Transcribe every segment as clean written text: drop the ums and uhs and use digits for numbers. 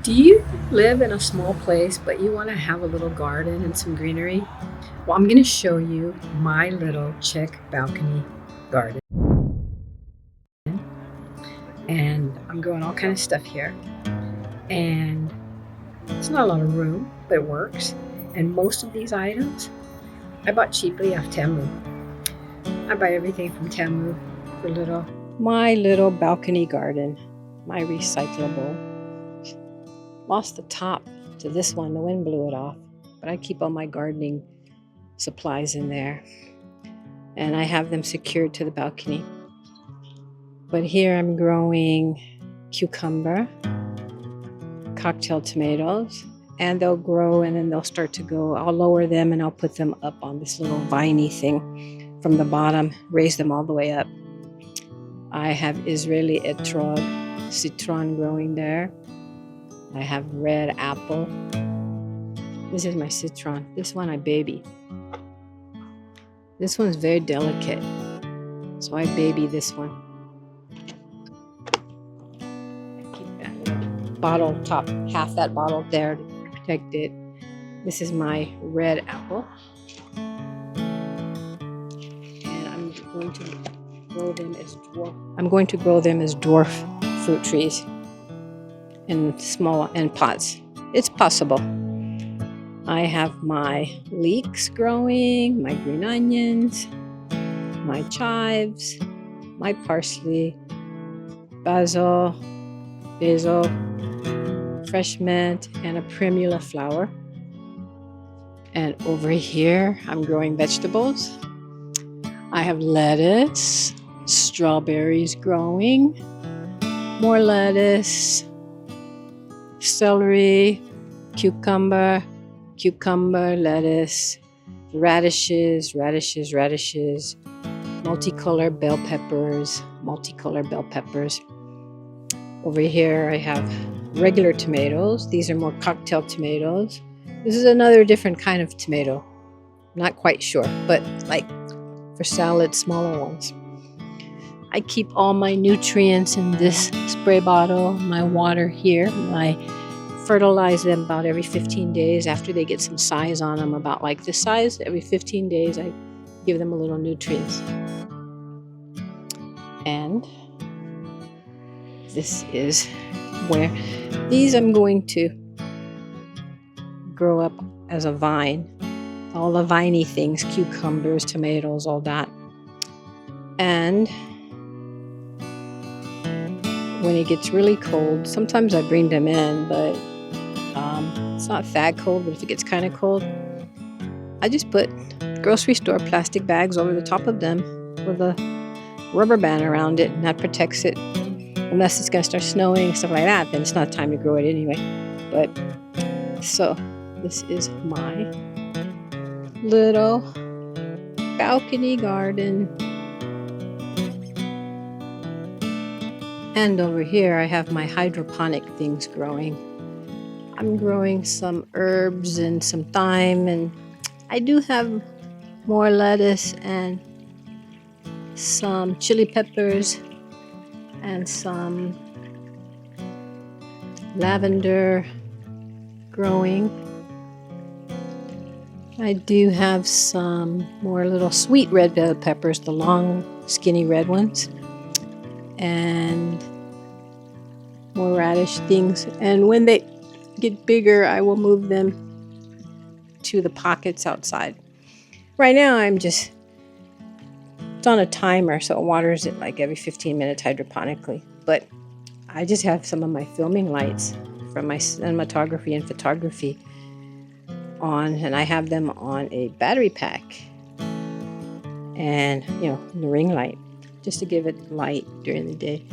Do you live in a small place but you want to have a little garden and some greenery? Well, I'm going to show you my little Czech balcony garden. And I'm growing all kind of stuff here. And it's not a lot of room, but it works. And most of these items I bought cheaply off Temu. I buy everything from Temu for little. My little balcony garden, my recyclable. Lost the top to this one. The wind blew it off. But I keep all my gardening supplies in there. And I have them secured to the balcony. But here I'm growing cucumber, cocktail tomatoes, and they'll grow and then they'll start to go. I'll lower them and I'll put them up on this little viney thing from the bottom, raise them all the way up. I have Israeli etrog citron growing there. I have red apple. This is my citron. This one I baby. This one's very delicate, so I baby this one. I keep that bottle top, half that bottle there to protect it. This is my red apple. And I'm going to grow them as dwarf fruit trees in small pots. It's possible. I have my leeks growing, my green onions, my chives, my parsley, basil, fresh mint, and a primula flower. And over here, I'm growing vegetables. I have lettuce, strawberries growing, more lettuce, celery, cucumber, lettuce, radishes, multicolored bell peppers. Over here I have regular tomatoes. These are more cocktail tomatoes. This is another different kind of tomato. Not quite sure, but like for salad, smaller ones. I keep all my nutrients in this spray bottle, my water here. I fertilize them about every 15 days after they get some size on them, about like this size. Every 15 days I give them a little nutrients. And this is where these I'm going to grow up as a vine. All the viney things, cucumbers, tomatoes, all that. And when it gets really cold, sometimes I bring them in, but it's not that cold. But if it gets kind of cold, I just put grocery store plastic bags over the top of them with a rubber band around it, and that protects it. Unless it's going to start snowing and stuff like that, then it's not time to grow it anyway. But so this is my little balcony garden. And over here I have my hydroponic things growing. I'm growing some herbs and some thyme, and I do have more lettuce and some chili peppers and some lavender growing. I do have some more little sweet red bell peppers, the long skinny red ones, and more radish things. And when they get bigger, I will move them to the pockets outside. Right now it's on a timer, so it waters it like every 15 minutes hydroponically. But I just have some of my filming lights from my cinematography and photography on, and I have them on a battery pack and the ring light, just to give it light during the day.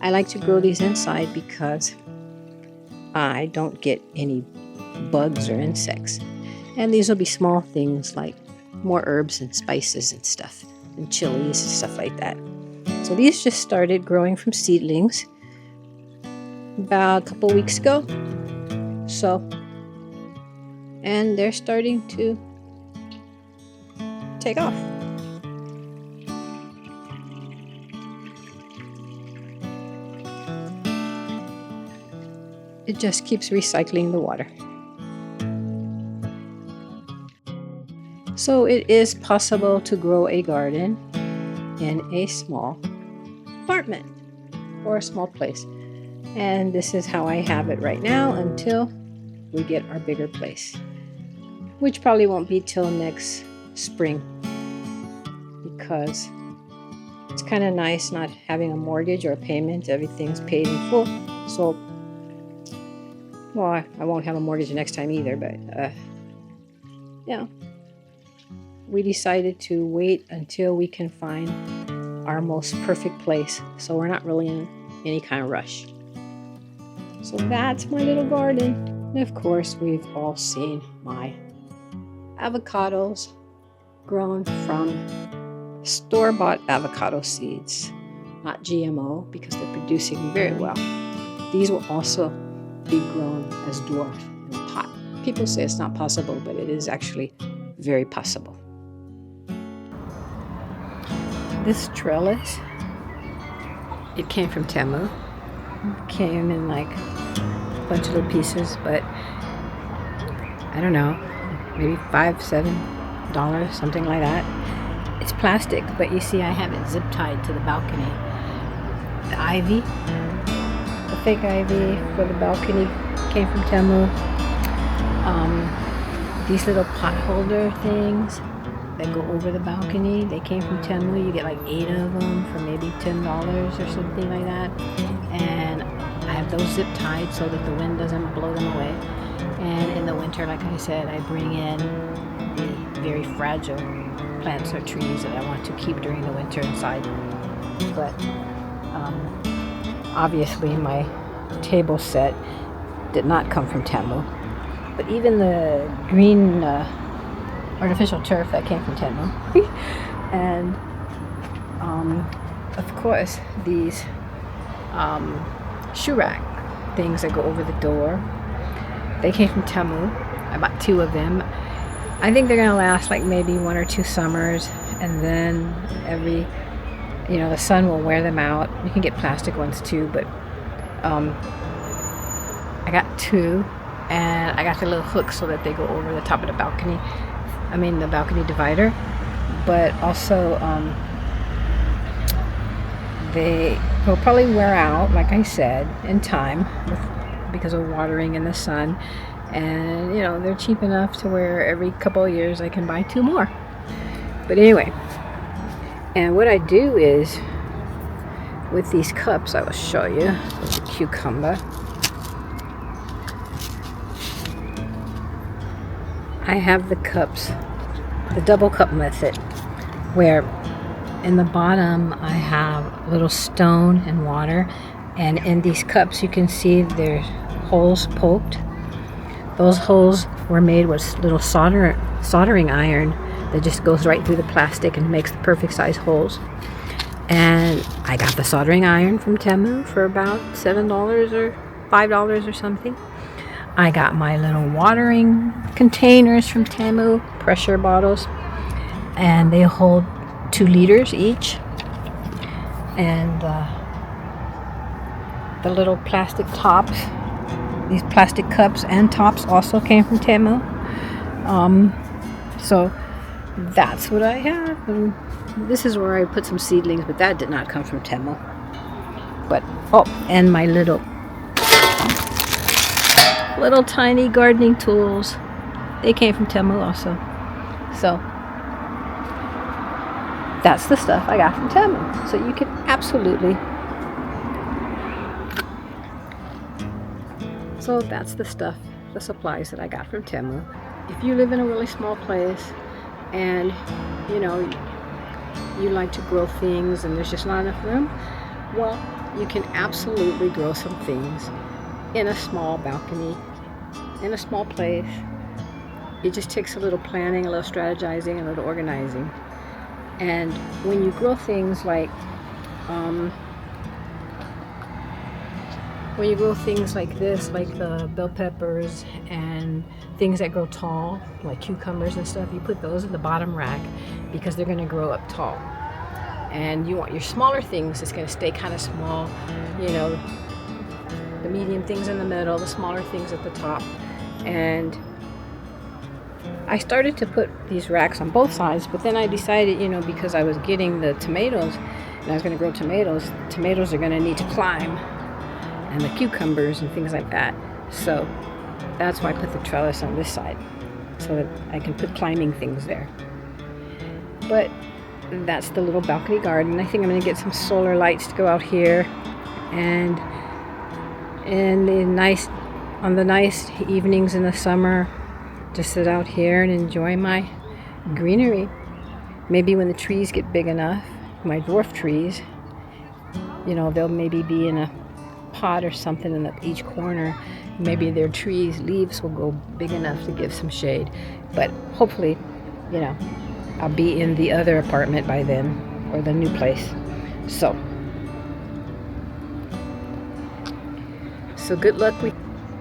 I like to grow these inside because I don't get any bugs or insects. And these will be small things like more herbs and spices and stuff, and chilies and stuff like that. So these just started growing from seedlings about a couple weeks ago. And they're starting to take off. it just keeps recycling the water. So it is possible to grow a garden in a small apartment or a small place. And this is how I have it right now until we get our bigger place, which probably won't be till next spring, because it's kind of nice not having a mortgage or a payment. Everything's paid in full. So, well, I won't have a mortgage next time either, but yeah, we decided to wait until we can find our most perfect place, so we're not really in any kind of rush. So that's my little garden. And of course, we've all seen my avocados grown from store-bought avocado seeds, not GMO, because they're producing very well. These will also be grown as dwarf in a pot. People say it's not possible, but it is actually very possible. This trellis, it came from Temu. It came in like a bunch of little pieces, but I don't know, maybe $5-7, something like that. It's plastic, but you see I have it zip tied to the balcony. The ivy, the fake ivy for the balcony came from Temu. These little pot holder things that go over the balcony, they came from Temu. You get like 8 of them for maybe $10 or something like that. And I have those zip tied so that the wind doesn't blow them away. And in the winter, like I said, I bring in the very fragile plants or trees that I want to keep during the winter inside. But obviously my table set did not come from Temu. But even the green artificial turf, that came from Temu. And of course these shoe rack things that go over the door, they came from Temu. I bought 2 of them. I think they're gonna last like maybe 1 or 2 summers, and then the sun will wear them out. You can get plastic ones too, but I got 2, and I got the little hooks so that they go over the top of the balcony. I mean the balcony divider, but also they will probably wear out, like I said, in time because of watering in the sun. And they're cheap enough to where every couple of years I can buy 2 more. But anyway, and what I do is with these cups, I will show you with the cucumber. I have the cups, the double cup method, where in the bottom I have a little stone and water, and in these cups you can see there's holes poked. Those holes were made with little soldering iron that just goes right through the plastic and makes the perfect size holes. And I got the soldering iron from Temu for about $7 or $5 or something. I got my little watering containers from Temu, pressure bottles, and they hold 2 liters each. And the little plastic tops, these plastic cups and tops also came from Temu. So that's what I have. And this is where I put some seedlings, but that did not come from Temu. But and my little tiny gardening tools, they came from Temu also. So that's the stuff I got from Temu. So you can absolutely. So that's the stuff, the supplies that I got from Temu. If you live in a really small place and you like to grow things and there's just not enough room, well, you can absolutely grow some things in a small balcony, in a small place. It just takes a little planning, a little strategizing, a little organizing. And when you grow things like this, like the bell peppers and things that grow tall, like cucumbers and stuff, you put those in the bottom rack because they're going to grow up tall. And you want your smaller things that's going to stay kind of small, the medium things in the middle, the smaller things at the top. And I started to put these racks on both sides, but then I decided, you know, because I was getting the tomatoes and I was going to grow tomatoes, tomatoes are going to need to climb, and the cucumbers and things like that. So that's why I put the trellis on this side, so that I can put climbing things there. But that's the little balcony garden. I think I'm going to get some solar lights to go out here, and on the nice evenings in the summer, just sit out here and enjoy my greenery. Maybe when the trees get big enough, my dwarf trees, you know, they'll maybe be in a pot or something in each corner. Maybe their trees' leaves will go big enough to give some shade. But hopefully, you know, I'll be in the other apartment by then, or the new place. So good luck with